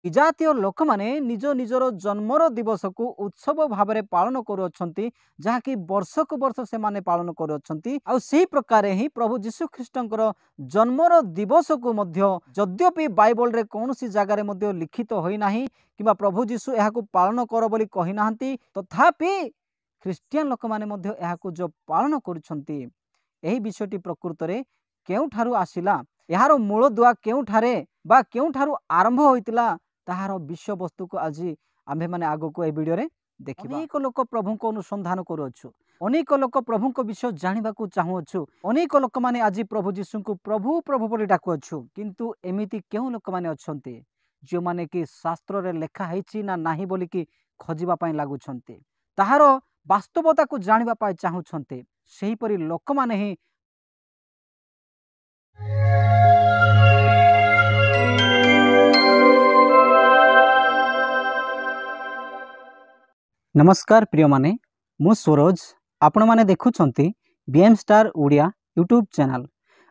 विजातीय लोक माने निज निजर जन्मर दिवस को उत्सव भाव में पालन करुँच जहाँकि वर्ष को वर्ष से माने पालन करुँच प्रकार ही प्रभु जीशु ख्रीष्टर जन्मर दिवस को यद्यपि बाइबल रे कौन सी जगार लिखित होना कि प्रभु जीशु यह पालन कर बोली कही ना तथापि ख्रीस्टियन लोक मैंने जो पालन करुँच विषयटी प्रकृत में केउठारु आसिला यार मूल दुआ केउठारे बा केउठारु आरंभ होइतिला ताहार विषय वस्तु को आज आम्भे माने आगो को ए वीडियो रे देखिबा। अनेक लोक प्रभु को अनुसंधान करुछु, अनेक लोक प्रभु को विषय जानिबा को चाहुछु, अनेक लोक माने आज प्रभु जीशु को प्रभु प्रभु बोली डाकुछु, किंतु एमिति केउ लोक माने अछंती जो माने कि शास्त्र रे लेखा हैछि ना नाही बोली कि खोजिबा पई लागुछंती, ताहार वास्तवता को जानिबा पई चाहुछंती। सेही परि लोक माने ही नमस्कार प्रिय माने मु सूरज आपण माने देखुछंती BM star Odia YouTube channel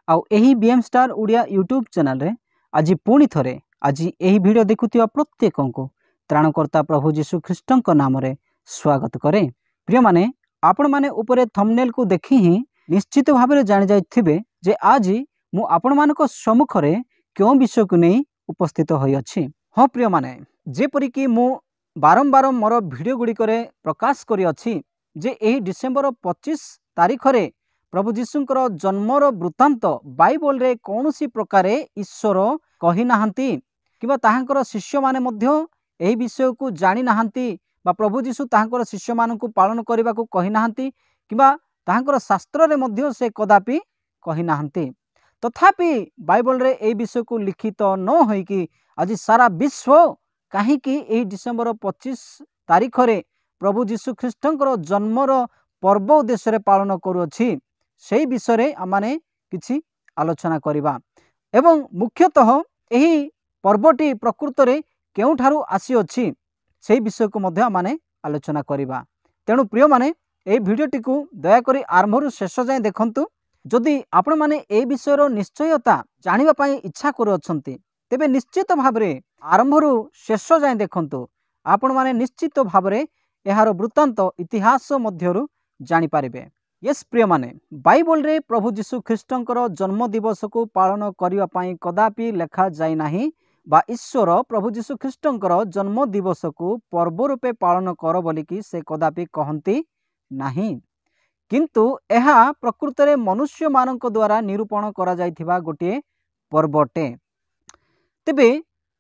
आउ एही BM star Odia YouTube channel रे आज पुणी थरे आज एही वीडियो देखुतिया प्रत्येक को त्राणकर्ता प्रभु जीशु ख्रीष्टंक नाम रे स्वागत करे। प्रिय माने आपण माने ऊपर थंबनेल को देखि ही निश्चित भाव में जानि जाइथिबे जे आज मु आपण मानक सम्मुख रे क्यों विषय को नहीं उपस्थित होई अछि। हाँ प्रिय माने जेपरि कि मु बारंबार मोर भिडियो गुड़िक प्रकाश करी अछि जे एही डिसेम्बर 25 तारीख रे प्रभु जीशुंकर जन्मर वृत्तांत बाइबल रे कौनसी प्रकार ईश्वर कही नाहंती किबा ताहांकर शिष्य माने मध्य एही विषय को जानि नाहंती बा प्रभु जीशु ताहांकर शिष्य मान को पालन करने को कही नाहंती किबा ताहांकर शास्त्र रे मध्य से कदापि कही नाहंती। तथापि बाइबल रे एही विषय को लिखित न होई कि आज सारा विश्व कहीं यही डिसेम्बर 25 तारीख रे प्रभु जीशु ख्रीष्टंकर जन्मर पर्व उद्देश्य पालन करुछि से विषय रे आमाने किछि आलोचना करिबा एवं मुख्यतः यही पर्वटी प्रकृत रे केउठारु आसी अछि से विषय को मध्य आमाने आलोचना करिबा। तेणु प्रिय माने ए भिडियोटी को दया करी आरंभरु शेष जाए देखंतु। जदि आपण माने ए विषय रो निश्चयता जानिबा पई इच्छा करूछंती तेबे निश्चित भाव में आरंभरु शेष जाए देखंतु आपण माने निश्चित भाव में यार वृत्तांत इतिहास मध्यरु जानि पारिबे। यस प्रिय माने बाइबल रे प्रभु जीशु ख्रीष्टंकर जन्म दिवस को पालन करिवा पई कदापि लेखा जाय नाही बा ईश्वर प्रभु जीशु ख्रीष्टंकर जन्म दिवस को पर्व रूपे पालन कर बोलिकी से कदापि कहंती नाही, किंतु एहा प्रकृत रे मनुष्य मानक द्वारा निरूपण करा जायथिबा गोटे पर्वटे। तेबे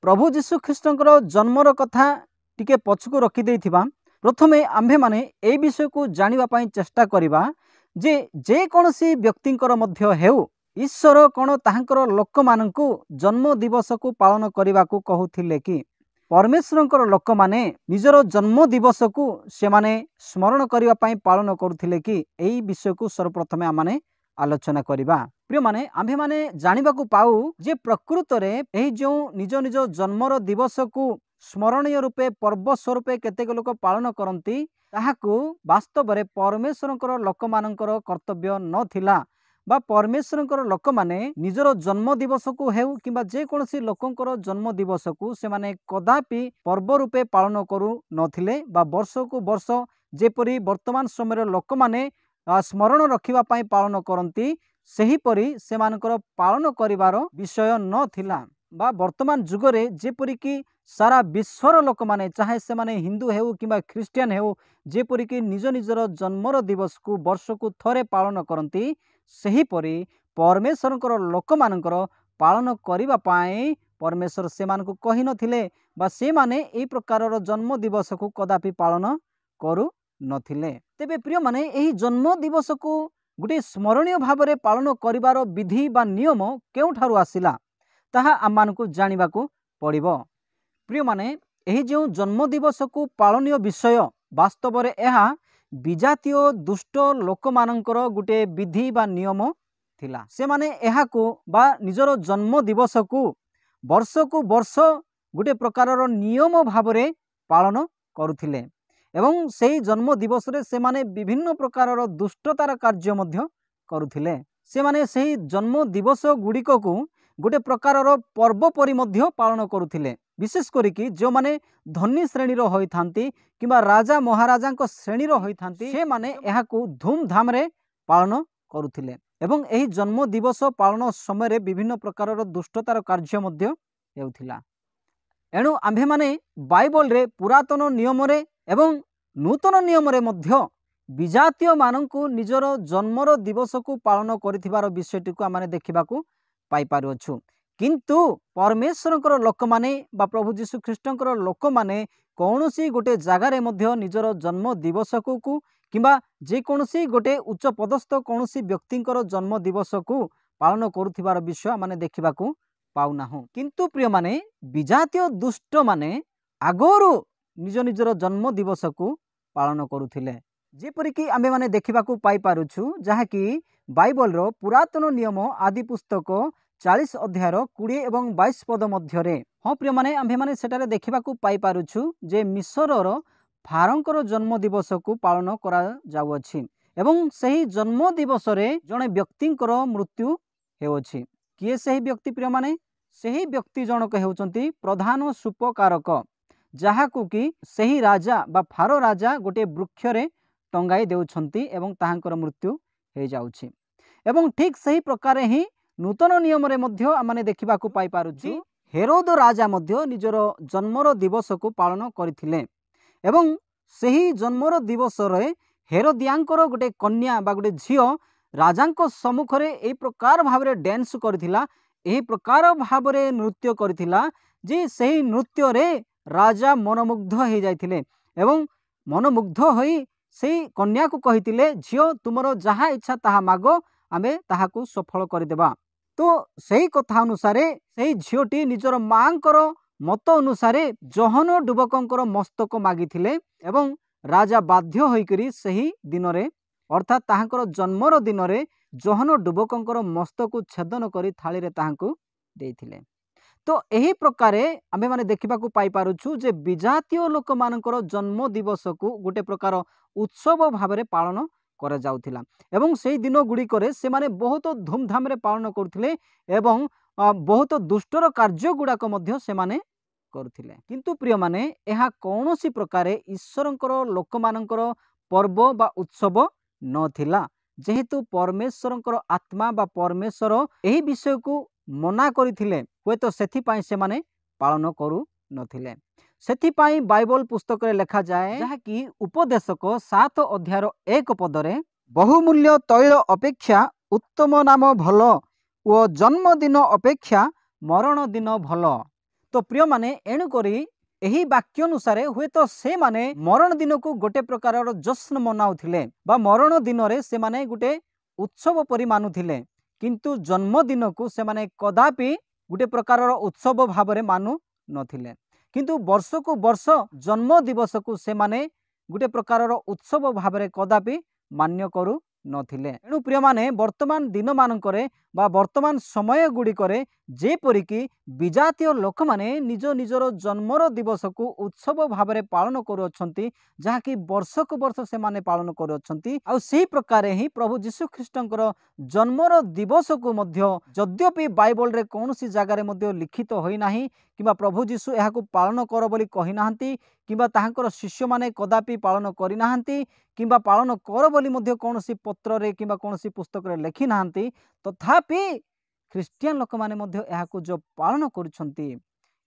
प्रभु जीशु ख्रीष्टंकर जन्मर कथा टिके पछको रखी देथिबा प्रथमे आम्भे माने ए विषय को जानिबा पई चेष्टा करिबा जे कोनसी व्यक्तिंकर मध्य हेउ ईश्वर कोन ताहांकर लोक मानकु जन्म दिवस को पालन करिबा को कहउथिले कि परमेश्वरंकर लोक माने निजर जन्म दिवस को से माने स्मरण करिबा पई पालन करुथिले कि एई विषय को सर्वप्रथमे आमाने आलोचना करिबा। प्रिय माने आम्भे माने जानिबा को पाऊ जे प्रकृत रे एही जो निज निज जन्मर दिवस को स्मरणीय रूपे पर्व स्वरूपे केतेक लोक पालन करती ताहाकु वास्तव रे परमेश्वरंकर लोक मानकर कर्तव्य नथिला बा परमेश्वरंकर लोक माने निजर जन्म दिवस को हेउ किबा जे कोनसी लोकंकर जन्म दिवस को से माने कदापि पर्व रूपे पालन करू नथिले बा वर्ष को वर्ष जेपरि वर्तमान समय लोक माने स्मरण रखिबा पई पालन करती सही परी से मानकर पालन करिवार विषय नथिला बा वर्तमान जुगरे जेपरि कि सारा विश्वर लोक माने चाहे से माने हिंदू हेउ किबा ख्रिस्टियन हेउ जेपरि कि निज निजर जन्मर दिवस को वर्ष को थरे पालन करती सही परी परमेश्वरंकर लोक मानकर पालन करिबा पाए परमेश्वर से मान को कहि नथिले बा से माने एई प्रकारर जन्म दिवस को कदापि पालन करू नथिले। तेबे प्रिय माने एही जन्म दिवस को गोटे स्मरणीय भाव में पालन करिवार विधि बा नियम केउठारु आसिला ताहा आमानकु जानिबाकु पड़िबो। प्रिय माने एही जो जन्म दिवस को पालनीय विषय वास्तव रे एहा विजातीय दुष्ट लोक मानकर गोटे विधि बा नियम थिला। से माने एहाकु बा निजर जन्म दिवस को वर्ष गोटे प्रकारर नियम भाव रे पालन करुथिले एवं सेही जन्म दिवस रे से माने विभिन्न प्रकारर दुष्टतार कार्य मध्य करुथिले। से माने सेही जन्म दिवस गुड़िक को गोटे प्रकारर पर्व परि मध्य पालन करुथिले विशेष करिकी जो माने धनी श्रेणी होइथांती किंबा राजा महाराजा श्रेणी होइथांती से माने एहाकू धूमधाम रे पालन करुथिले एवं एही जन्म दिवस पालन समय विभिन्न प्रकार दुष्टतार कार्य मध्य हेउथिला। एणु आम्भे माने बाइबल रे पुरातन नियम रे एवं नूतन नियम रे मध्य विजातीय माननकु निजर जन्मर दिवस को पालन करिथिबार विषयटी को आमे देखिबाकू पाई पारुछु। किंतु परमेश्वरंकर लोक माने बा प्रभु जीशु ख्रीष्टंकर लोक माने कौनसी गोटे जगार मध्य निजर जन्म दिवस को किंबा जे कौनसी गोटे उच्च पदस्थ कौनसी व्यक्तिंकर जन्म दिवस को पालन करुथिबार विषय माने देखिबाकू पाउनाहु। किंतु प्रिय माने विजातीय दुष्ट माने आगोरु निज निजर जन्म दिवस को पालन करुथिले जेपरिकी आमे माने देखिबाकू पाई पारुछु जहाँकि बाइबल रो पुरातन नियम आदि पुस्तक 40 अध्याय 20 एवं 22 पद मध्यरे। हाँ प्रिय माने आम्भे माने सेटारे देखिबाकू पाई पारुछु जे मिस्रर फारोंकर जन्म दिवस को पालन करा जाउअछि एवं सही जन्म दिवस रे जणे व्यक्तिंकर मृत्यु हेउछि। किए सही व्यक्ति प्रिय माने सही व्यक्ति जनक हेउचंती प्रधान सुपकारक जहाकू कि सही राजा बा फारो राजा गोटे वृक्ष रे टंगाई देउछंती एवं ताहांकर मृत्यु हो जाउछि। एवं ठीक सही प्रकार ही नूतन नियम रे मध्य आमने देखिबाकू पाई पारुछि हेरोद राजा मध्य निजर जन्मर दिवस को पालन करथिले एवं सही जन्मर दिवस रे हेरोदियांकर गोटे कन्या बा गोटे झियो राजांको सम्मुख रे एई प्रकार भाबरे डांस करथिला एही प्रकार भाबरे नृत्य करथिला जे सही नृत्य रे राजा मनमुग्ध हो जाइथिले एवं मनमुग्ध होई सेई कन्या को कहिथिले झियो तुमरो जहा इच्छा ताहा मागो आमे ताहाकू सफल करदेबा। तो सही कथा अनुसार सही झियोटी निजर मांकर मत अनुसार जहन डुबकंकर मस्तक मागिथिले एवं राजा बाध्य होइकरी सही दिन रे अर्थात ताहांकर जन्मर दिन रे जहन डुबकंकर मस्तक छेदन करी थाली रे ताहांकू देइथिले। तो यही प्रकार आमे माने देखिबाकू पाई पारुछु जे विजातीय लोक मानकर जन्म दिवस को गोटे प्रकार उत्सव भाव में पालन करा जाउथिला एवं सेही दिन गुड़िकरे से माने बहुत धूमधाम रे पालन करथिले एवं बहुत दुष्टर कार्य गुड़ाक मध्य से माने करथिले। किंतु प्रिय माने एहा कौनसी प्रकार ईश्वरंकर लोक मानकर पर्व बा उत्सव नथिला जेहेतु परमेश्वरंकर आत्मा बा परमेश्वर एही विषय को मना करथिले हुए तो सेथिपाई से माने पालन करू नथिले। सेथिपाई बाइबल पुस्तक रे लिखा जाए जहा कि उपदेशक 7 अध्याय 1 पदरे बहुमूल्य तैल अपेक्षा उत्तम नाम भल ओ जन्मदिन अपेक्षा मरण दिन भल। तो प्रिय माने एणु करी एही वाक्य अनुसार हुए तो से माने मरण दिन को गोटे प्रकार जश्न मनाउथिले बा मरण दिन रे से माने गोटे उत्सव परि मानुथिले किंतु जन्मदिन को से माने कदापि गोटे प्रकार उत्सव भाव में मानु नथिले किंतु वर्ष को वर्ष जन्म दिवस को से माने गोटे प्रकार उत्सव भाव में कदापि मान्य करू नथिले। एणु प्रिय माने वर्तमान दिन मानकरे बा वर्तमान समय गुड़िकरे जेपरिकी विजातीय लोक माने निज निजर जन्मर दिवस को उत्सव भाव में पालन करुछंती जहाँकि वर्ष को वर्ष से माने पालन करुछंती आ सेही प्रकार ही प्रभु जीशु ख्रीष्टंकर जन्मर दिवस को मध्य यद्यपि बाइबल रे कौनसी जगार मध्य लिखित होई नाही किंबा प्रभु जीशु एहाकू पालन कर बोली कहि नाहंती किंबा ताहांकर शिष्य माने कदापि पालन करि नाहंती किंबा पालन कर बोली मध्य कौनसी पत्र रे किंबा कौनसी पुस्तक रे लिखि नाहंती तथापि ख्रिस्टियन लोक माने मध्य एहाकू जो पालन करुछंती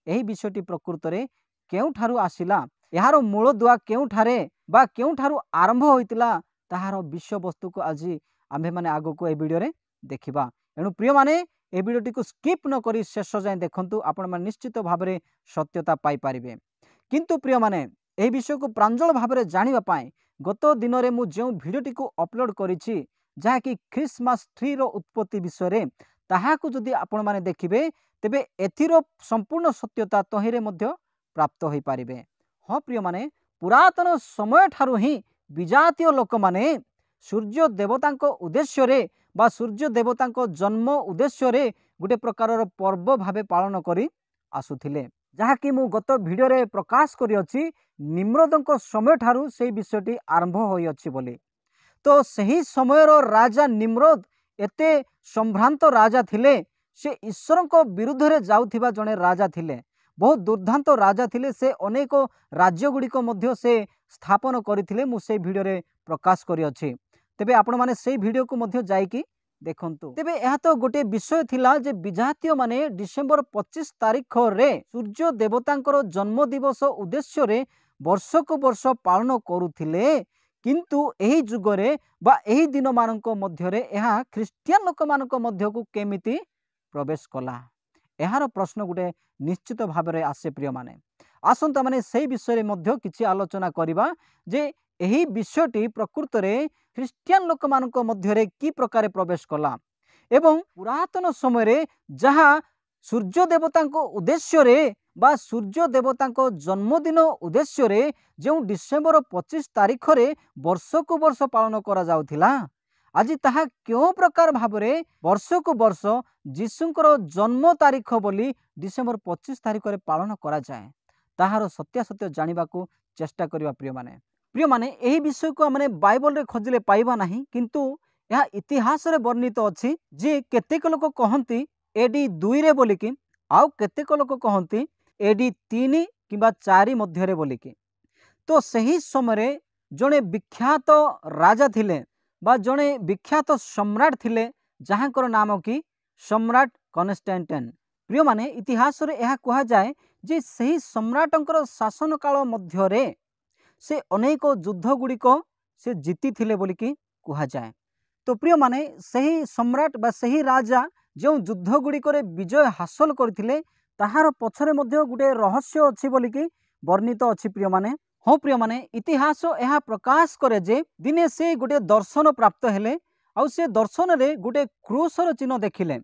एही विषयटी प्रकृत रे केउठारु आसिला एहारो मूल दुआ केउठारे बा केउठारु आरंभ होइतिला ताहार विषय वस्तु को आज आम्भे माने आगो को ए वीडियो रे देखिबा। एणु प्रिय माने ए वीडियोटी को स्किप न करी शेष जाए देखंतु आपण माने निश्चित भाव में सत्यता पाई पारिबे। किंतु प्रिय माने ए विषय को प्रांजल भाव में जानिबा पाए गत दिन रे मु जो वीडियोटी को अपलोड करिछि जहा कि क्रिसमस ट्री रो उत्पत्ति विषय रे ताहाकू जदि आपण माने देखिबे तेबे एथिरो संपूर्ण सत्यता तहिरे मध्य प्राप्त होई पारिबे। हाँ प्रिय माने पुरातन समय ठारू ही विजातीय लोक माने सूर्य देवतांको उद्देश्य रे बा सूर्य देवतांको जन्म उद्देश्य रे गोटे प्रकार पर्व भावे पालन करी आसुथिले जहा कि मु गत वीडियो रे प्रकाश करी अछि निम्रोदंको समय ठारू से विषयटी आरंभ होई अछि बोली। तो सही समयर राजा निम्रोद एते संभ्रांत राजा थिले से ईश्वर को विरुद्ध रे जाउथिबा जने राजा थिले बहुत दुर्दांत राजा थिले से अनेक राज्य गुड़िक मध्य से स्थापन करथिले मु से भिडियो रे प्रकाश करी अछि तेबे आपण माने से भिडियो को मध्य जाईकी देखंतु। तेबे यह तो गोटे विषय थिला जे विजातीय माने डिसेंबर 25 तारिख रे सूर्य देवतांकर जन्म दिवस उद्देश्य रे वर्ष को वर्ष पालन करुथिले किंतु एही जुगरे बा एही दिन मानक मध्य रे यह ख्रिस्टियन लोक मानक मध्य को केमिति प्रवेश कला यार प्रश्न गोटे निश्चित भाव में आसे प्रिय माने आसंता माने से विषय मध्य किछि आलोचना करिबा जे एही विषयटी प्रकृत रे ख्रिस्टियन लोक मानक मध्य रे की प्रकार प्रवेश कला एवं पुरातन समय रे जहा सूर्य देवतांको उद्देश्य रे बा सूर्य देवतांको जन्मदिन उद्देश्य रे जो डिसेंबर 25 तारिख रे वर्ष को वर्ष पालन करा जाउथिला आज ताहा क्यों प्रकार भाव में वर्ष को वर्ष जीशुंकर जन्म तारीख बोली डिसेंबर 25 तारिख रे पालन करा जाए ताहार सत्यासत्य जानिबा को चेष्टा करिबा प्रिय माने एही विषय को हमने बाइबल रे खोजिले पाइबा नहीं किंतु यह इतिहास रे वर्णित अछि जे केतेक लोक कहंती एडी 2 रे बोलिकी आउ केतेक लोक कहंती एडी 3 किबा 4 मध्य रे बोलिकी तो सही समय रे जणे विख्यात राजा थिले बा जणे विख्यात सम्राट थिले जहाँकर नाम कि सम्राट कन्स्टेंटाइन प्रिय माने इतिहास रे यह कहा जाए जे सही सम्राटंकर शासन काल मध्य रे से अनेक युद्ध गुड़िक से जीति थिले बोलिकी कहा जाए तो प्रिय माने सही सम्राट बा सही राजा जो युद्ध गुड़िक विजय हासिल करथिले ताहार पछरे मध्य गुटे रहस्य अछि बोलिकी वर्णित अछि प्रिय माने हाँ प्रिय माने इतिहास यह प्रकाश करे जे दिने से गोटे दर्शन प्राप्त हेले आउ से दर्शन रे गोटे क्रूसर चिन्ह देखिले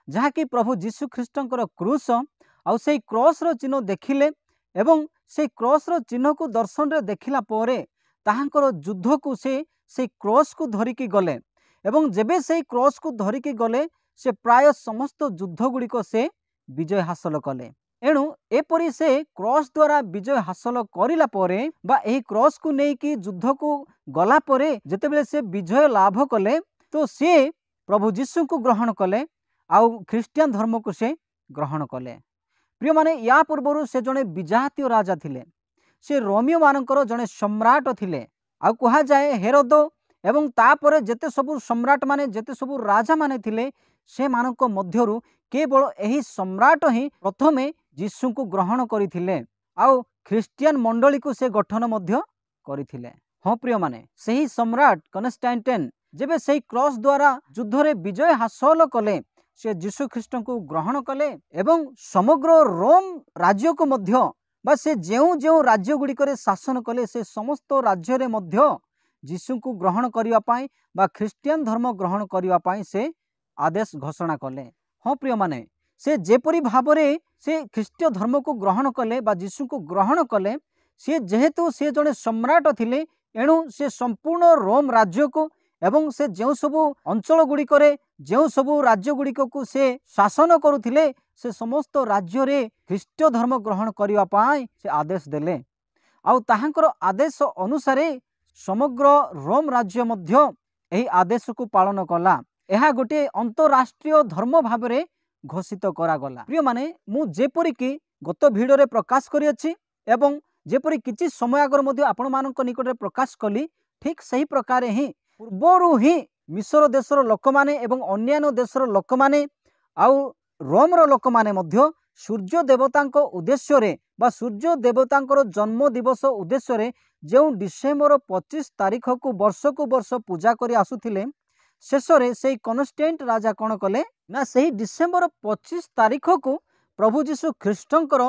जहाँकि प्रभु जीशु ख्रीष्टंकर क्रूस आउ से क्रॉसर चिन्ह देखिले एवं से क्रॉसर चिन्ह को दर्शन रे देखिला परे ताहांकर युद्ध को से क्रॉस को धरिकी गले एवं जेबे से क्रॉस को धरिकी गले से प्राय समस्त युद्ध गुड़िक से विजय हासिल कले एणु एपरी से क्रॉस द्वारा विजय हासिल करिला परे बा एही क्रॉस को नेकी युद्ध को गला परे जेतेबेले से विजय लाभ कले तो से प्रभु जीशु को ग्रहण कले आउ ख्रिस्टियन धर्म को से ग्रहण कले प्रिय माने या पूर्व से जड़े विजातीय राजा थिले से रोमियो मानकर जड़े सम्राट थिले आउ कहा जाए हेरोद एवं तापर जेते सबु सम्राट माने जेते सबु राजा माने थिले से मानक मध्यरु केवल एही सम्राट ही प्रथमे जीशु को ग्रहण करथिले आउ ख्रिस्टियन मंडली को से गठन मध्य करथिले हाँ प्रिय माने सही सम्राट कन्स्टेंटाइन जेबे सही क्रॉस द्वारा युद्ध रे विजय हासिल कले से जीशु ख्रीष्ट को ग्रहण कले एवं समग्र रोम राज्य को मध्य बा से जेउ जेउ राज्य गुड़िक शासन कले से समस्त राज्य रे मध्य जीशु को ग्रहण करिवा पाई बा ख्रिस्टियन धर्म ग्रहण करिवा पाई से आदेश घोषणा कले हाँ प्रिय माने से जेपरी भावरे से ख्रिस्टीय धर्म को ग्रहण कले बा जीशु को ग्रहण कले से जेहेतु से जड़े सम्राट थिले एणु से संपूर्ण रोम राज्य को एवं से जो सबु अंचल गुड़िक जो सबु राज्य गुड़िक को से शासन करुथिले से समस्त राज्य रे ख्रिस्टीय धर्म ग्रहण करिवा पाई से आदेश देले आउ ताहांकर आदेश अनुसारे समग्र रोम राज्य मध्य एही आदेश को पालन कला यह गोटे अंतरराष्ट्रीय धर्म भाव में घोषित करागला प्रिय माने मु जेपरि कि गत भिडियो रे प्रकाश करी अछि एवं जेपरि किछि समय आगर मध्य आपण मानक निकट रे प्रकाश कली ठीक सही प्रकार ही पूर्वरु ही मिस्र देशर लोक माने एवं अन्यान्य देशर लोक माने आउ रोमर लोक माने मध्य सूर्य देवतांको उद्देश्य रे बा सूर्य देवतांकर जन्म दिवस उद्देश्य रे जो डिसेंबर 25 तारिख को वर्ष पूजा करी आसुथिले शेषरे से कन्स्टेंट राजा कौन कले ना सही डिसेंबर 25 तारिख को प्रभु जीशु ख्रीष्टंकर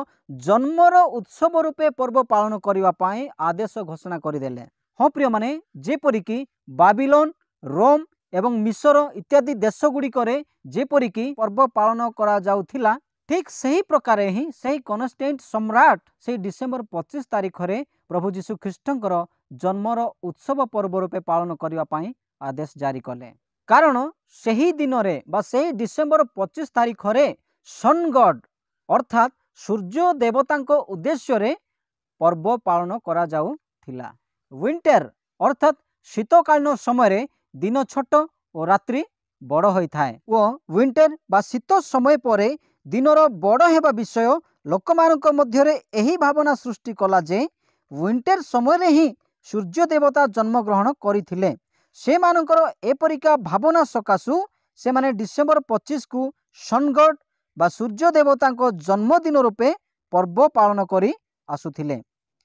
जन्मर उत्सव रूपे पर्व पालन करिवा पाई आदेश घोषणा करदेले हाँ प्रिय माने जेपरिकी बाबिलोन रोम एवं मिस्र इत्यादि देश गुड़िक जेपरिकी पर्व पालन करा जाउथिला ठीक सही प्रकार ही सही कन्स्टेंट सम्राट से डिसेंबर 25 तारिख रे प्रभु जीशु ख्रीष्टंकर जन्मर उत्सव पर्व रूपे पालन करिवा पाई आदेश जारी कले कारण सही दिन रे बा सही डिसेंबर 25 तारिख रे सन गॉड अर्थात सूर्य देवतांको उद्देश्य रे पर्व पालन करा जाउथिला विंटर अर्थात शीतकालीन समय रे दिन छोट और रात्रि बड़ होई थाए वो विंटर बा शीत समय परे दिनर बड़ हेबा विषय ଲୋକମାନଙ୍କ ମଧ୍ୟରେ ଏହି ଭାବନା ସୃଷ୍ଟି କଲା ଯେ ୱିଣ୍ଟର ସମୟରେ ହିଁ ସୂର୍ଯ୍ୟ ଦେବତା ଜନ୍ମଗ୍ରହଣ କରିଥିଲେ। ସେମାନଙ୍କର ଏପରିକା ଭାବନା ସକାଶୁ ସେମାନେ ଡିସେମ୍ବର 25କୁ ସନ୍ଗଡ୍ ବା ସୂର୍ଯ୍ୟ ଦେବତାଙ୍କ ଜନ୍ମଦିନ ରୂପେ ପର୍ବ ପାଳନ କରି ଆସୁଥିଲେ।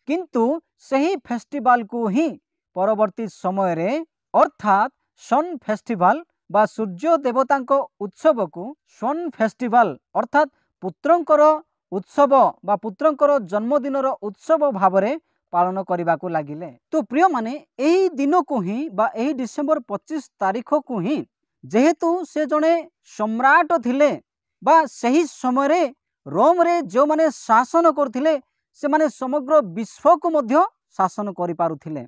କିନ୍ତୁ ସେହି ଫେଷ୍ଟିଭାଲକୁ ହିଁ ପରବର୍ତ୍ତୀ ସମୟରେ ଅର୍ଥାତ୍ ସନ୍ ଫେଷ୍ଟିଭାଲ ବା ସୂର୍ଯ୍ୟ ଦେବତାଙ୍କ ଉତ୍ସବକୁ ସନ୍ ଫେଷ୍ଟିଭାଲ ଅର୍ଥାତ୍ ପୁତ୍ରଙ୍କର ଉତ୍ସବ ବା ପୁତ୍ରଙ୍କର ଜନ୍ମଦିନର ଉତ୍ସବ ଭାବରେ ପାଳନ କରିବାକୁ ଲାଗିଲେ। ତ ପ୍ରିୟମାନେ ଏହି ଦିନକୁ ହିଁ ବା ଏହି ଡିସେମ୍ବର 25 ତାରିଖକୁ ହିଁ ଯେହେତୁ ସେ ଜଣେ ସମ୍ରାଟ ଥିଲେ ବା ସେହି ସମୟରେ ରୋମରେ ଯେଉଁମାନେ ଶାସନ କରୁଥିଲେ ସେମାନେ ସମଗ୍ର ବିଶ୍ୱକୁ ମଧ୍ୟ ଶାସନ କରିପାରୁଥିଲେ।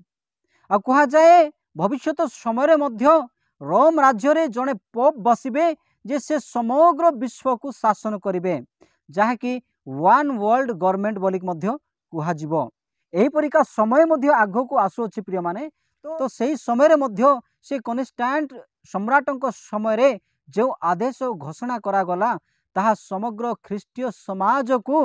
ଆଉ କୁହାଯାଏ ଭବିଷ୍ୟତ ସମୟରେ ମଧ୍ୟ ରୋମ ରାଜ୍ୟରେ ଜଣେ ପୋପ୍ ବସିବେ ଯେ ସେ ସମଗ୍ର ବିଶ୍ୱକୁ ଶାସନ କରିବେ, ଯାହାକି ୱାନ୍ ୱାର୍ଲଡ ଗଭର୍ଣ୍ଣମେଣ୍ଟ ବୋଲି ମଧ୍ୟ କୁହାଯିବ। ଏହିପରିକା ସମୟ ମଧ୍ୟ ଆଗକୁ ଆସୁଅଛି ପ୍ରିୟମାନେ। ତ ସେହି ସମୟରେ ମଧ୍ୟ ସେ କନଷ୍ଟାଣ୍ଟ ସମ୍ରାଟଙ୍କ ସମୟରେ ଯେଉଁ ଆଦେଶ ଘୋଷଣା କରାଗଲା ତାହା ସମଗ୍ର ଖ୍ରୀଷ୍ଟୀୟ ସମାଜକୁ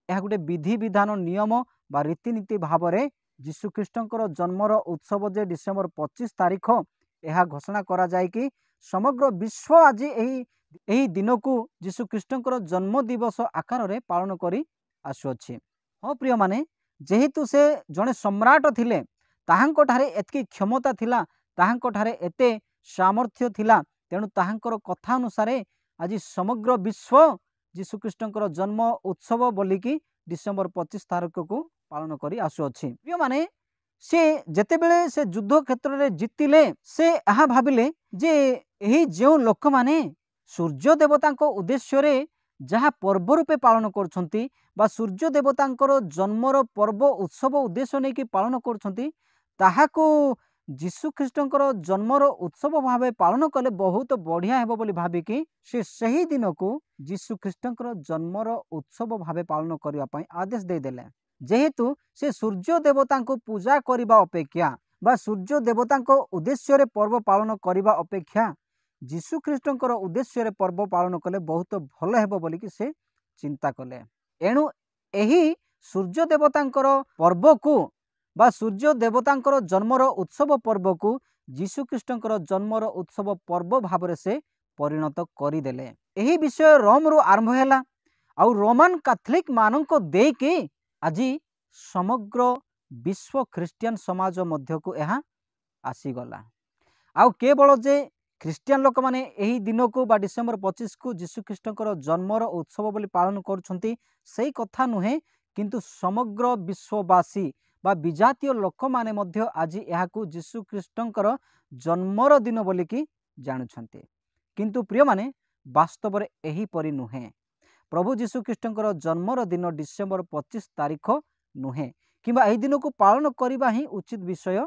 ଏହା ଗୋଟେ ବିଧିବିଧାନ ନିୟମ ବା ରୀତିନୀତି ଭାବରେ ଯୀଶୁଖ୍ରୀଷ୍ଟଙ୍କର ଜନ୍ମର ଉତ୍ସବ ଯେ ଡିସେମ୍ବର 25 ତାରିଖ ଏହା ଘୋଷଣା କରାଯାଇକି ସମଗ୍ର ବିଶ୍ୱ ଆଜି ଏହି ଦିନକୁ ଯୀଶୁଖ୍ରୀଷ୍ଟଙ୍କର ଜନ୍ମ ଦିବସ ଆକାରରେ ପାଳନ କରି ଆସୁଅଛି। ହଁ ପ୍ରିୟମାନେ, ଯେହେତୁ ସେ ଜଣେ ସମ୍ରାଟ ଥିଲେ, ତାହାଙ୍କଠାରେ ଏତିକି କ୍ଷମତା ଥିଲା, ତାହାଙ୍କଠାରେ ଏତେ ସାମର୍ଥ୍ୟ ଥିଲା, ତେଣୁ ତାହାଙ୍କର କଥା ଅନୁସାରେ ଆଜି ସମଗ୍ର ବିଶ୍ୱ ଯୀଶୁଖ୍ରୀଷ୍ଟଙ୍କର ଜନ୍ମ ଉତ୍ସବ ବୋଲିକି ଡିସେମ୍ବର 25 ତାରିଖକୁ ପାଳନ କରି ଆସୁଅଛି। ପ୍ରିୟମାନେ, ସେ ଯେତେବେଳେ ସେ ଯୁଦ୍ଧ କ୍ଷେତ୍ରରେ ଜିତିଲେ ସେ ଏହା ଭାବିଲେ ଯେ ଏହି ଯେଉଁ ଲୋକମାନେ ସୂର୍ଯ୍ୟ ଦେବତାଙ୍କ ଉଦ୍ଦେଶ୍ୟରେ ଯାହା ପର୍ବ ରୂପେ ପାଳନ କରୁଛନ୍ତି ବା ସୂର୍ଯ୍ୟ ଦେବତାଙ୍କର ଜନ୍ମର ପର୍ବ ଉତ୍ସବ ଉଦ୍ଦେଶ୍ୟ ନେଇକି ପାଳନ କରୁଛନ୍ତି, ତାହାକୁ ଯୀଶୁଖ୍ରୀଷ୍ଟଙ୍କର ଜନ୍ମର ଉତ୍ସବ ଭାବେ ପାଳନ କଲେ ବହୁତ ବଢ଼ିଆ ହେବ ବୋଲି ଭାବିକି ସେ ସେହି ଦିନକୁ ଯୀଶୁଖ୍ରୀଷ୍ଟଙ୍କର ଜନ୍ମର ଉତ୍ସବ ଭାବେ ପାଳନ କରିବା ପାଇଁ ଆଦେଶ ଦେଇଦେଲେ। ଯେହେତୁ ସେ ସୂର୍ଯ୍ୟ ଦେବତାଙ୍କୁ ପୂଜା କରିବା ଅପେକ୍ଷା ବା ସୂର୍ଯ୍ୟ ଦେବତାଙ୍କ ଉଦ୍ଦେଶ୍ୟରେ ପର୍ବ ପାଳନ କରିବା ଅପେକ୍ଷା ଯୀଶୁଖ୍ରୀଷ୍ଟଙ୍କର ଉଦ୍ଦେଶ୍ୟରେ ପର୍ବ ପାଳନ କଲେ ବହୁତ ଭଲ ହେବ ବୋଲିକି ସେ ଚିନ୍ତା କଲେ। ଏଣୁ ଏହି ସୂର୍ଯ୍ୟ ଦେବତାଙ୍କର ପର୍ବକୁ ବା ସୂର୍ଯ୍ୟ ଦେବତାଙ୍କର ଜନ୍ମର ଉତ୍ସବ ପର୍ବକୁ ଯୀଶୁଖ୍ରୀଷ୍ଟଙ୍କର ଜନ୍ମର ଉତ୍ସବ ପର୍ବ ଭାବରେ ସେ ପରିଣତ କରିଦେଲେ। ଏହି ବିଷୟ ରୋମରୁ ଆରମ୍ଭ ହେଲା ଆଉ ରୋମାନ କାଥଲିକ ମାନଙ୍କ ଦେଇକି ଆଜି ସମଗ୍ର ବିଶ୍ୱ ଖ୍ରୀଷ୍ଟିଆନ ସମାଜ ମଧ୍ୟକୁ ଏହା ଆସିଗଲା। ଆଉ କେବଳ ଯେ ଖ୍ରୀଷ୍ଟିଆନ ଲୋକମାନେ ଏହି ଦିନକୁ ବା ଡିସେମ୍ବର 25କୁ ଯୀଶୁଖ୍ରୀଷ୍ଟଙ୍କର ଜନ୍ମର ଉତ୍ସବ ବୋଲି ପାଳନ କରୁଛନ୍ତି ସେଇ କଥା ନୁହେଁ, କିନ୍ତୁ ସମଗ୍ର ବିଶ୍ୱବାସୀ ବା ବିଜାତୀୟ ଲୋକମାନେ ମଧ୍ୟ ଆଜି ଏହାକୁ ଯୀଶୁଖ୍ରୀଷ୍ଟଙ୍କର ଜନ୍ମର ଦିନ ବୋଲିକି ଜାଣୁଛନ୍ତି। କିନ୍ତୁ ପ୍ରିୟମାନେ, ବାସ୍ତବରେ ଏହିପରି ନୁହେଁ। ପ୍ରଭୁ ଯୀଶୁଖ୍ରୀଷ୍ଟଙ୍କର ଜନ୍ମର ଦିନ ଡିସେମ୍ବର 25 ତାରିଖ ନୁହେଁ କିମ୍ବା ଏହି ଦିନକୁ ପାଳନ କରିବା ହିଁ ଉଚିତ ବିଷୟ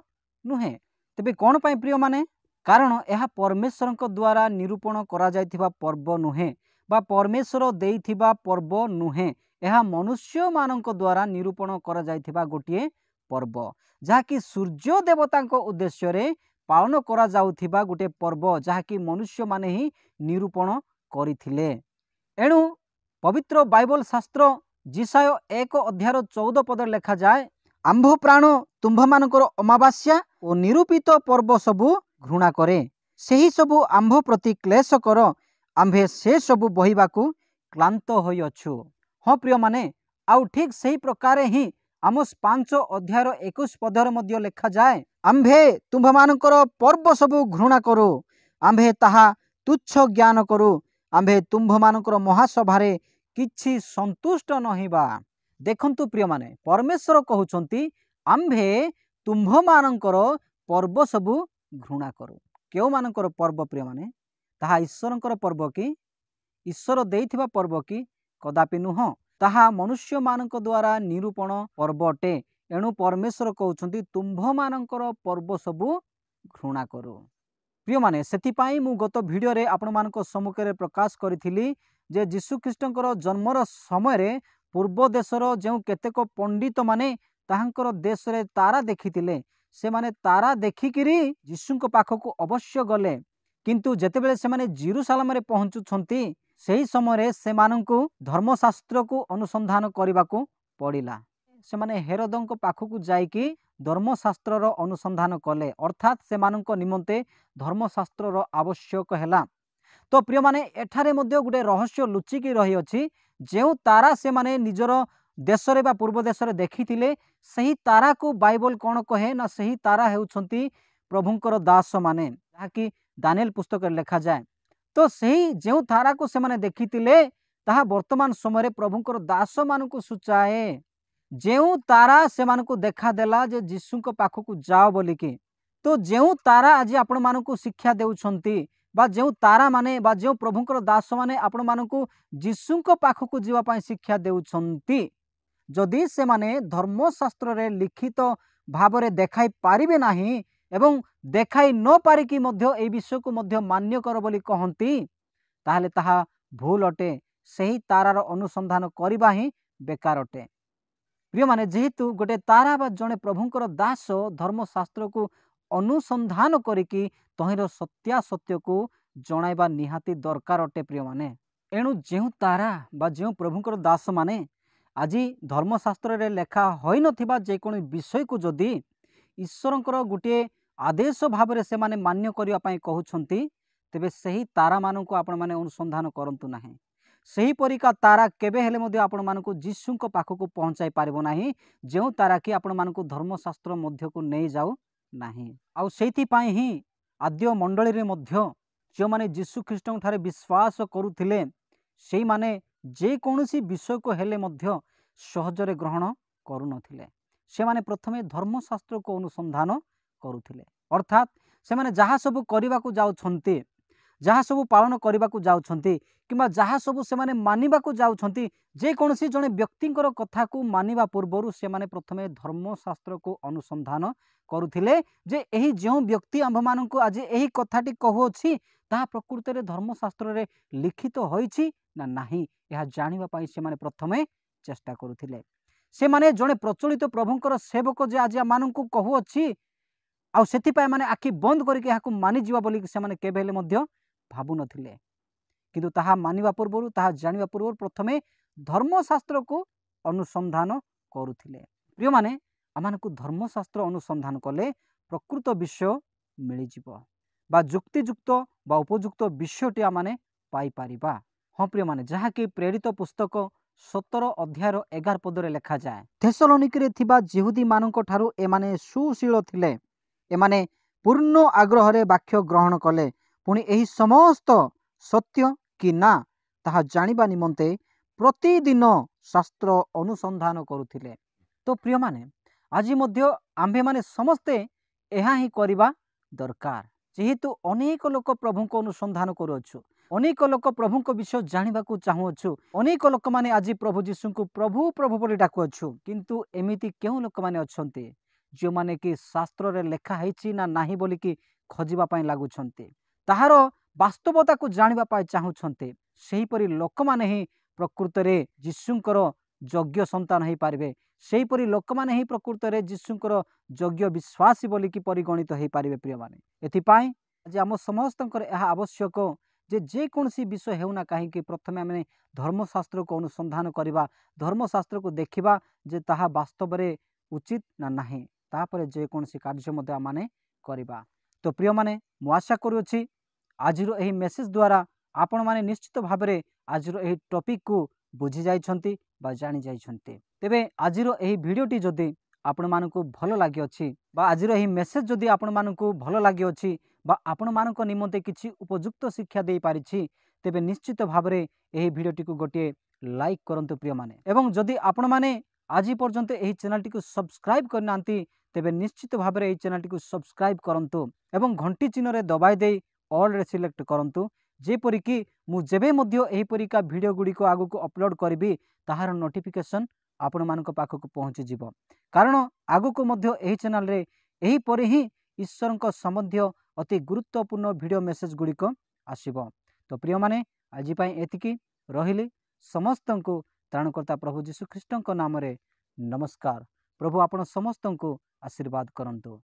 ନୁହେଁ। ତେବେ କ'ଣ ପାଇଁ ପ୍ରିୟମାନେ? କାରଣ ଏହା ପରମେଶ୍ୱରଙ୍କ ଦ୍ୱାରା ନିରୂପଣ କରାଯାଇଥିବା ପର୍ବ ନୁହେଁ ବା ପରମେଶ୍ୱର ଦେଇଥିବା ପର୍ବ ନୁହେଁ। ଏହା ମନୁଷ୍ୟମାନଙ୍କ ଦ୍ୱାରା ନିରୂପଣ କରାଯାଇଥିବା ଗୋଟିଏ ପର୍ବ, ଯାହାକି ସୂର୍ଯ୍ୟ ଦେବତାଙ୍କ ଉଦ୍ଦେଶ୍ୟରେ ପାଳନ କରାଯାଉଥିବା ଗୋଟିଏ ପର୍ବ, ଯାହାକି ମନୁଷ୍ୟମାନେ ହିଁ ନିରୂପଣ କରିଥିଲେ। ଏଣୁ ପବିତ୍ର ବାଇବଲ ଶାସ୍ତ୍ର ଜିସାୟ 1:14 ଲେଖାଯାଏ, ଆମ୍ଭ ପ୍ରାଣ ତୁମ୍ଭମାନଙ୍କର ଅମାବାସ୍ୟା ଓ ନିରୂପିତ ପର୍ବ ସବୁ ଘୃଣା କରେ। ସେହି ସବୁ ଆମ୍ଭ ପ୍ରତି କ୍ଲେଶ କର, ଆମ୍ଭେ ସେ ସବୁ ବହିବାକୁ କ୍ଳାନ୍ତ ହୋଇଅଛୁ। ହଁ ପ୍ରିୟମାନେ, ଆଉ ଠିକ୍ ସେହି ପ୍ରକାରେ ହିଁ ଆମୋସ 5:21 ମଧ୍ୟ ଲେଖାଯାଏ, ଆମ୍ଭେ ତୁମ୍ଭମାନଙ୍କର ପର୍ବ ସବୁ ଘୃଣା କରୁ, ଆମ୍ଭେ ତାହା ତୁଚ୍ଛ ଜ୍ଞାନ କରୁ, ଆମ୍ଭେ ତୁମ୍ଭମାନଙ୍କର ମହାସଭାରେ କିଛି ସନ୍ତୁଷ୍ଟ ନହିବା। ଦେଖନ୍ତୁ ପ୍ରିୟମାନେ, ପରମେଶ୍ୱର କହୁଛନ୍ତି ଆମ୍ଭେ ତୁମ୍ଭମାନଙ୍କର ପର୍ବ ସବୁ ଘୃଣା କରୁ। କେଉଁମାନଙ୍କର ପର୍ବ ପ୍ରିୟମାନେ? ତାହା ଈଶ୍ୱରଙ୍କର ପର୍ବ କି? ଈଶ୍ୱର ଦେଇଥିବା ପର୍ବ କି? କଦାପି ନୁହଁ। ତାହା ମନୁଷ୍ୟମାନଙ୍କ ଦ୍ୱାରା ନିରୂପଣ ପର୍ବ ଅଟେ। ଏଣୁ ପରମେଶ୍ୱର କହୁଛନ୍ତି ତୁମ୍ଭମାନଙ୍କର ପର୍ବ ସବୁ ଘୃଣା କରୁ। ପ୍ରିୟମାନେ, ସେଥିପାଇଁ ମୁଁ ଗତ ଭିଡ଼ିଓରେ ଆପଣମାନଙ୍କ ସମ୍ମୁଖରେ ପ୍ରକାଶ କରିଥିଲି ଯେ ଯୀଶୁଖ୍ରୀଷ୍ଟଙ୍କର ଜନ୍ମର ସମୟରେ ପୂର୍ବ ଦେଶର ଯେଉଁ କେତେକ ପଣ୍ଡିତମାନେ ତାହାଙ୍କର ଦେଶରେ ତାରା ଦେଖିଥିଲେ, ସେମାନେ ତାରା ଦେଖିକିରି ଯୀଶୁଙ୍କ ପାଖକୁ ଅବଶ୍ୟ ଗଲେ, କିନ୍ତୁ ଯେତେବେଳେ ସେମାନେ ଜେରୁସାଲେମରେ ପହଞ୍ଚୁଛନ୍ତି ସେହି ସମୟରେ ସେମାନଙ୍କୁ ଧର୍ମଶାସ୍ତ୍ର को अनुसंधान करने को पड़ा। से हेरोदଙ୍କ पाखक जाइकी धर्मशास्त्र अनुसंधान कले अर्थात से निमंते धर्मशास्त्र आवश्यक है। तो प्रिय माने एठारे मध्य गोटे रहस्य लुचिकी रही अछि जो तारा से माने निजर देश रे बा पूर्व देश रे देखिथिले सही तारा को बाइबल कौन कहे ना सही तारा हेउछंती प्रभुंकर दास माने जहाँकि दानिएल पुस्तक लिखा जाए। तो सही जो तारा को से माने देखिथिले ताहा वर्तमान समय प्रभुंकर दास मानकु सूचाए जो तारा से मानकु देखा देला जे यीशु पाखक जाओ बोलिकी। तो जो तारा आज आपण मानकु शिक्षा देउछंती बा जो तारा माने बा जो प्रभुंकर दास माने आपण मानकु यीशु पाखक जीवा पाई शिक्षा देउछंती जदि से माने धर्मशास्त्र रे लिखित भाव रे देखाई पारिबे नाही एवं देखाई न पारिकी मध्य ए विषय को मध्य मान्य कर बोली कहंती ताहले ताहा भूल अटे सही तारार अनुसंधान करबा ही बेकार अटे। प्रिय माने जेहेतु गोटे तारा बा जड़े प्रभुंकर दास धर्मशास्त्र को अनुसंधान करिकी तहिर सत्यासत्य को जणाइबा निहाती दरकार अटे। प्रिय माने एणु जो तारा बा जो प्रभुंकर दास माने आज धर्मशास्त्र रे लेखा होई नथिबा जेकोनी विषय को जदि ईश्वरंकर गोटे आदेश भाव रे से माने मान्य करिया पई कहउछंती तेबे सही तारा मानक आपण माने अनुसंधान करंतु नाही। सही परिका तारा केबे हेले मध्य आपण मानक यीशुंक पाखक पहुंचाई पारिबो नाही जो तारा कि आपण मानक धर्मशास्त्र मध्य को नहीं जाऊ नाही। आउ सेति पई ही आद्य मंडली रे मध्य जो माने यीशु ख्रीष्टन ठारे विश्वास करुथिले सेई माने जे कोनोसी विषय को हेले मध्य सहजरे ग्रहण करू नथिले। से माने प्रथमे धर्मशास्त्र को अनुसंधान करुथिले अर्थात से माने जहाँ सब करबा को जाउछंती जहाँ सब पालन करबा को जाउछंती किंबा जहाँ सब से माने मानिबा को जाउछंती जे कोनोसी जने व्यक्तिंकर कथा को मानिबा पूर्वरु से माने प्रथमे धर्मशास्त्र को अनुसंधान करुथिले जे एही जो व्यक्ति आंभ माननको आज एही कथाटी कहूअछि ताहा प्रकृत रे धर्मशास्त्र रे लिखित होईछि ना नाही यह जानिबा पई से माने प्रथमे चेष्टा करुथिले। से माने जने प्रचलित प्रभुंकर सेवक जे आज माननको कहूअछि आउ सेति पई माने आखि बंद करके याको मानि जीवा बोली से माने केबे हेले मध्य भाबु नथिले किंतु ताहा मानिबा पूर्वरु ताहा जानिबा पूर्वरु प्रथमे धर्मशास्त्र को अनुसंधान करुथिले। प्रिय माने आमानकु धर्मशास्त्र अनुसंधान कले प्रकृत विषय मिली जीवो बा जुक्तियुक्त बा उपयुक्त विषयटी आमाने पाई पारिबा। हाँ प्रिय माने जहाँ कि प्रेरित पुस्तक 17 अध्याय 11 पदरे लिखा जाए थेसलोनिक रे थिबा जिहुदी मानक ठारू एमाने सुशील थिले एमाने पूर्ण आग्रह रे वाक्य ग्रहण कले पुणी एही समस्त सत्य कि ना ताहा जानिबा निमंते प्रतिदिन शास्त्र अनुसंधान करुथिले। तो प्रिय माने आज मध्य आम्भे माने समस्ते एहा ही करिबा दरकार जेहेतु अनेक लोक प्रभु को अनुसंधान करुअछु अनेक लोक प्रभु को विषय जानिबा को चाहुअछु अनेक लोक माने आज प्रभु यीशु को प्रभु प्रभु बोली डाकुअछु किंतु एमिति केउ लोक माने अछंती जो माने कि शास्त्र रे लेखा हैछि ना नाही बोली कि खोजिबा पई लागुछंती ताहार वास्तवता को जानिबा पई चाहुछंती सेही परि लोक माने ही प्रकृत रे यीशुंकर योग्य संतान हो पारे से परी लोक मैंने ही प्रकृत में जीशुंकर योग्य विश्वासी बोली कि परिगणित हो पारे। प्रिय माने एथिपाई आज आम समस्त आवश्यक जे कौन विषय होना कहीं प्रथमे आम धर्मशास्त्र को अनुसंधान करवा धर्मशास्त्र को देखा जे ताहा वास्तव में उचित ना नहीं तापर जेकोसी कार्य आम करवा। तो प्रिय माने मु आशा करुँची आज यही मेसेज द्वारा आपण माने निश्चित भाव में आज यही टॉपिक को बुझी जाइछंती बा जानी जाइछंती। तेबे आज यही वीडियोटी जदि आपण मानकु भल लागि अछि बा आज यही मेसेज जदि आपण मानकु भल लागि अछि बा आपण मानक निमंते किछि उपयुक्त शिक्षा दे पारिछि तेबे निश्चित भाव में यही वीडियोटी को गोटे लाइक करंतु प्रिय माने एवं जदि आपण माने आज पर्यंत यही चैनल को सब्सक्राइब करनांती तेबे निश्चित भाव में यही चैनल को सब्सक्राइब करंतु एवं घंटी चिन्ह रे दबाई दे ऑल रे सिलेक्ट करंतु जेपरि कि मु जेबे मध्य एही परिका वीडियो गुडी को आगु को अपलोड करबी ताहार नोटिफिकेशन आपण मानक पाखक पहुँची जीवो कारण आगु को मध्य एही चैनल रे एही परि ही ईश्वरक संबंधी अति गुरुत्वपूर्ण वीडियो मेसेज गुडी को आसीबो। तो प्रिय माने आज पई एतिकी रहिले समस्तंको त्राणकर्ता प्रभु यीशु ख्रीष्टଙ୍କ नाम रे नमस्कार। प्रभु आपण समस्तंको आशीर्वाद करंतु।